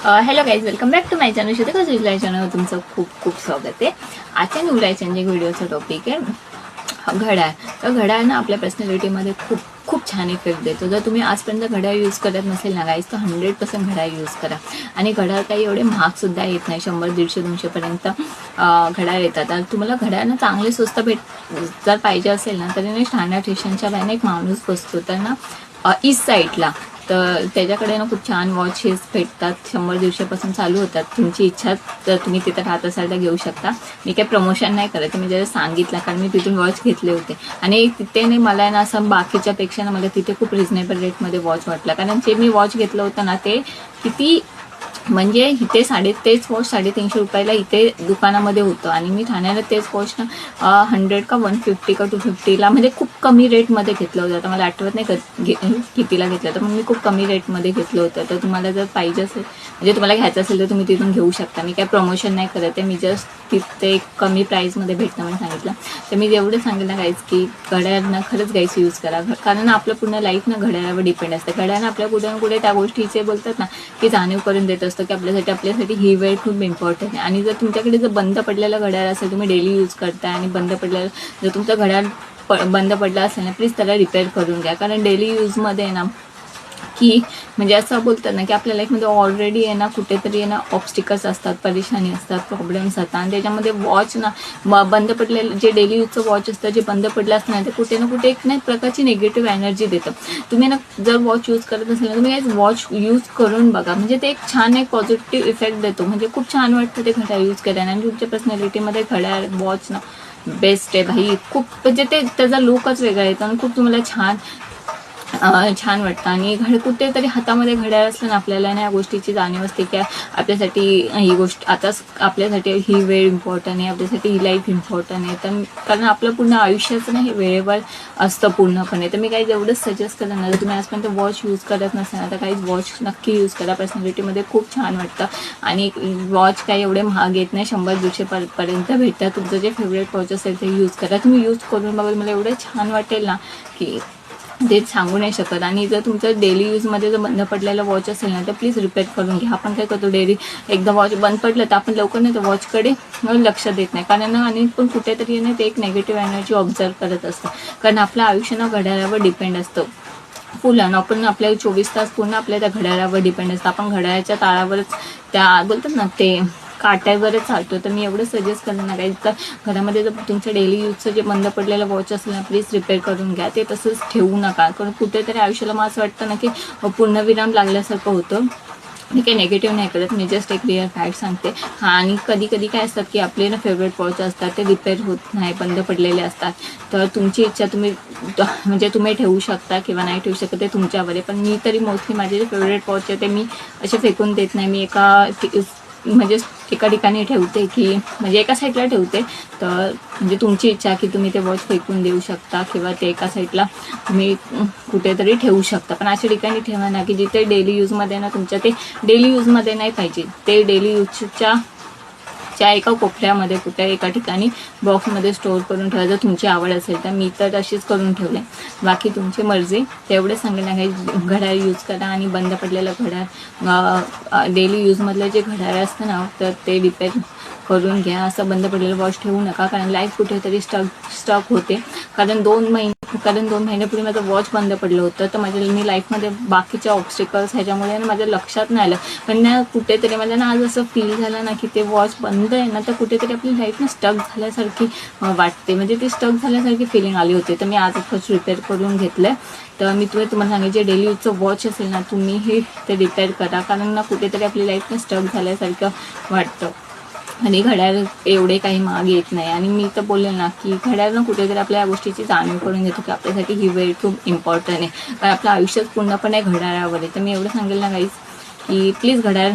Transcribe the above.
Hello guys, welcome back to my channel. Shrutika सिजलाय चॅनलवर तुमचं खूप खूप स्वागत आहे. आजच्या न्यूलाय चॅनल व्हिडिओचा टॉपिक आहे घड्याळ. तर घड्याळ ना आपल्या पर्सनॅलिटीमध्ये खूप खूप छान इफेक्ट देतो. जर तुम्ही आजपर्यंत घड्याळ यूज करत नसेल ना गाईज, तर 100% घड्याळ यूज करा. आणि घड्याळ काही एवढे महागसुद्धा येत नाही, 100, 150, 200पर्यंत घड्याळ येतात. तर तुम्हाला घड्याळांना चांगले स्वस्त जर पाहिजे असेल ना, तरी ठाणे स्टेशनच्या बाहेर एक माणूस बसतो तर ना ईस्ट साईडला. तर त्याच्याकडे ना खूप छान वॉचेस भेटतात, 100-150 चालू होतात. तुमची इच्छा तर तुम्ही तिथं राहत असाल तर घेऊ शकता. मी काही प्रमोशन नाही करत, मी जरा सांगितलं कारण मी तिथून वॉच घेतले होते. आणि तिथे नाही मला ना असं बाकीच्यापेक्षा ना मला तिथे खूप रिजनेबल रेटमध्ये वॉच वाटला. कारण जे मी वॉच घेतलं होतं ना ते किती म्हणजे इथे तेच वॉच 350 रुपयाला इथे दुकानामध्ये होतं. आणि मी ठाण्याला तेच वॉच ना 100 का 150 का 250ला म्हणजे खूप कमी रेटमध्ये घेतलं होतं. आता मला आठवत नाही कितीला घेतलं होतं, पण मी खूप कमी रेटमध्ये घेतलं होतं. तर तुम्हाला जर पाहिजे असेल म्हणजे तुम्हाला घ्यायचं असेल तर तुम्ही तिथून घेऊ शकता. मी काय प्रमोशन नाही करत आहे, मी जस्ट तिथे कमी प्राईसमध्ये भेटतं म्हणून सांगितलं. तर मी एवढं सांगेन ना गाईज की घड्याळांना खरंच गाईज यूज करा. कारण आपलं पूर्ण लाईफ ना घड्याळावर डिपेंड असतं. घड्याळानं आपल्या कुठे ना कुठे त्या गोष्टीचे बोलतात ना की जाणीव करून देत असतं की आपल्यासाठी ही वेळ खूप इम्पॉर्टंट आहे. आणि जर तुमच्याकडे जर बंद पडलेलं घड्याळ असेल, तुम्ही डेली यूज करताय आणि बंद पडलेलं जर तुमचं घड्याळ बंद पडलं असेल ना, प्लीज त्याला रिपेअर करून घ्या. कारण डेली यूजमध्ये ना की म्हणजे असं बोलतात ना की आपल्या लाईफमध्ये ऑलरेडी आहे ना कुठेतरी आहे ना ऑब्स्टिकल्स असतात, परेशानी असतात, प्रॉब्लेम्स असतात. आणि त्याच्यामध्ये वॉच ना बंद पडलेलं जे डेली यूजचं वॉच असतं जे बंद पडलं असतं ना, ते कुठे ना कुठे एक नाही प्रकारची निगेटिव्ह एनर्जी देतं. तुम्ही ना जर वॉच यूज करत असेल ना, तुम्ही एक वॉच यूज करून बघा. म्हणजे ते एक छान एक पॉझिटिव्ह इफेक्ट देतो. म्हणजे खूप छान वाटतं ते घड्याळ यूज केल्याने. आणि तुमच्या पर्सनॅलिटीमध्ये घड्याळ वॉच ना बेस्ट आहे भाई. खूप म्हणजे त्याचा लुकच वेगळा येतो आणि खूप तुम्हाला छान वाटतं. आणि कुठेतरी हातामध्ये घड्याळ असलं ना आपल्याला ना या गोष्टीची जाणीव असते की आपल्यासाठी ही गोष्ट आताच आपल्यासाठी ही वेळ इम्पॉर्टंट आहे, आपल्यासाठी ही लाईफ इम्पॉर्टंट आहे. तर कारण आपलं पूर्ण आयुष्याचं ना हे वेळेवर असतं पूर्णपणे. तर मी काही एवढंच सजेस्ट करेन ना, जर तुम्ही आजपर्यंत वॉच यूज करत नसाल ना तर काही वॉच नक्की यूज करा. पर्सनॅलिटीमध्ये खूप छान वाटतं. आणि वॉच काही एवढे महाग येत नाही, 100-200 पर्यंत भेटतात. तुमचं जे फेवरेट वॉच असेल ते यूज करा. तुम्ही यूज करून बघा, मला एवढं छान वाटेल ना की ते सांगू नाही शकत. आणि जर तुमचं डेली यूजमध्ये जर बंद पडलेलं वॉच असेल ना तर प्लीज रिपेअर करून घ्या. आपण काय करतो डेली एकदा वॉच बंद पडलं तर आपण लवकर नाही तर वॉचकडे लक्ष देत नाही. कारण आणि पण कुठेतरी ना ते एक नेगेटिव्ह एनर्जी ऑब्झर्व करत असतं. कारण आपलं आयुष्य ना घड्याळावर डिपेंड असतं फुलं. आपण आपल्या 24 तास पूर्ण आपल्या त्या घड्याळावर डिपेंड असतं. आपण घड्याळाच्या ताळावरच त्या बोलतात ना ते काट्यावरच चालतो. तर मी एवढं सजेस्ट करेन ना काही तर घरामध्ये जर तुमचं डेली यूजचं जे बंद पडलेलं वॉच असेल ना प्लीज रिपेअर करून घ्या. ते तसंच ठेवू नका. कारण कुठेतरी आयुष्याला मला असं वाटतं ना की पूर्णविराम लागल्यासारखं होतं. मी काही नेगेटिव्ह नाही करत, मी जस्ट एक रिअल फॅक्ट सांगते. आणि कधी काय असतात की आपले ना फेवरेट वॉच असतात ते रिपेअर होत नाही, बंद पडलेले असतात. तर तुमची इच्छा म्हणजे तुम्ही ठेवू शकता किंवा नाही ठेवू शकत, ते तुमच्यावर आहे. पण मी तरी मोस्टली माझे जे फेवरेट वॉच आहे ते मी असे फेकून देत नाही. मी एका ठिकाणी ठेवते की म्हणजे एका साईडला ठेवते. तर म्हणजे तुमची इच्छा की तुम्ही ते वॉच फेकून देऊ शकता किंवा ते एका साईडला तुम्ही कुठेतरी ठेवू शकता. पण अशा ठिकाणी ठेवा ना की जिथे डेली यूजमध्ये ना तुमच्या ते डेली यूजमध्ये नाही पाहिजे. ते डेली यूजच्या एका कोपऱ्यामध्ये कुठल्या एका ठिकाणी बॉक्समध्ये स्टोअर करून ठेवा. जर तुमची आवड असेल तर. मी तर अशीच करून ठेवले. बाकी तुमची मर्जी. तेवढे सांगेल ना काही घड्याळ यूज करा. आणि बंद पडलेलं घड्याळ डेली यूजमधलं जे घड्याळ असतं ना तर ते रिपेअर करून घ्या. असं बंद पडलेलं वॉच ठेवू नका. कारण लाईफ कुठेतरी स्टक होते. कारण 2 महिन्यापूर्वी माझं वॉच बंद पडलं होतं. तर मी लाईफमध्ये बाकीच्या ऑब्स्टिकल्स ह्याच्यामुळे माझ्या लक्षात नाही आलं. पण ना कुठेतरी मला ना आज असं फील झालं ना की ते वॉच बंद आहे ना तर कुठेतरी आपली लाईफ ना स्टक झाल्यासारखी वाटते. म्हणजे ती स्टक झाल्यासारखी फिलिंग आली होती. तर मी आजच रिपेअर करून घेतलं. तर मी तुम्हाला सांगेन जे डेली यूजचं वॉच असेल ना तुम्ही ते रिपेअर करा. कारण ना कुठेतरी आपली लाईफ ना स्टक झाल्यासारखं वाटतं. आणि घड्याळ एवढे काही महाग येत नाही. आणि मी तर बोलेल ना की घड्याळ कुठेतरी आपल्या या गोष्टीची जाणीव करून घेतो की आपल्यासाठी ही वेळ खूप इम्पॉर्टंट आहे. कारण आपलं आयुष्यात पूर्णपणे घड्याळावर आहे. तर मी एवढं सांगेल ना गाईज की प्लीज घड्याळ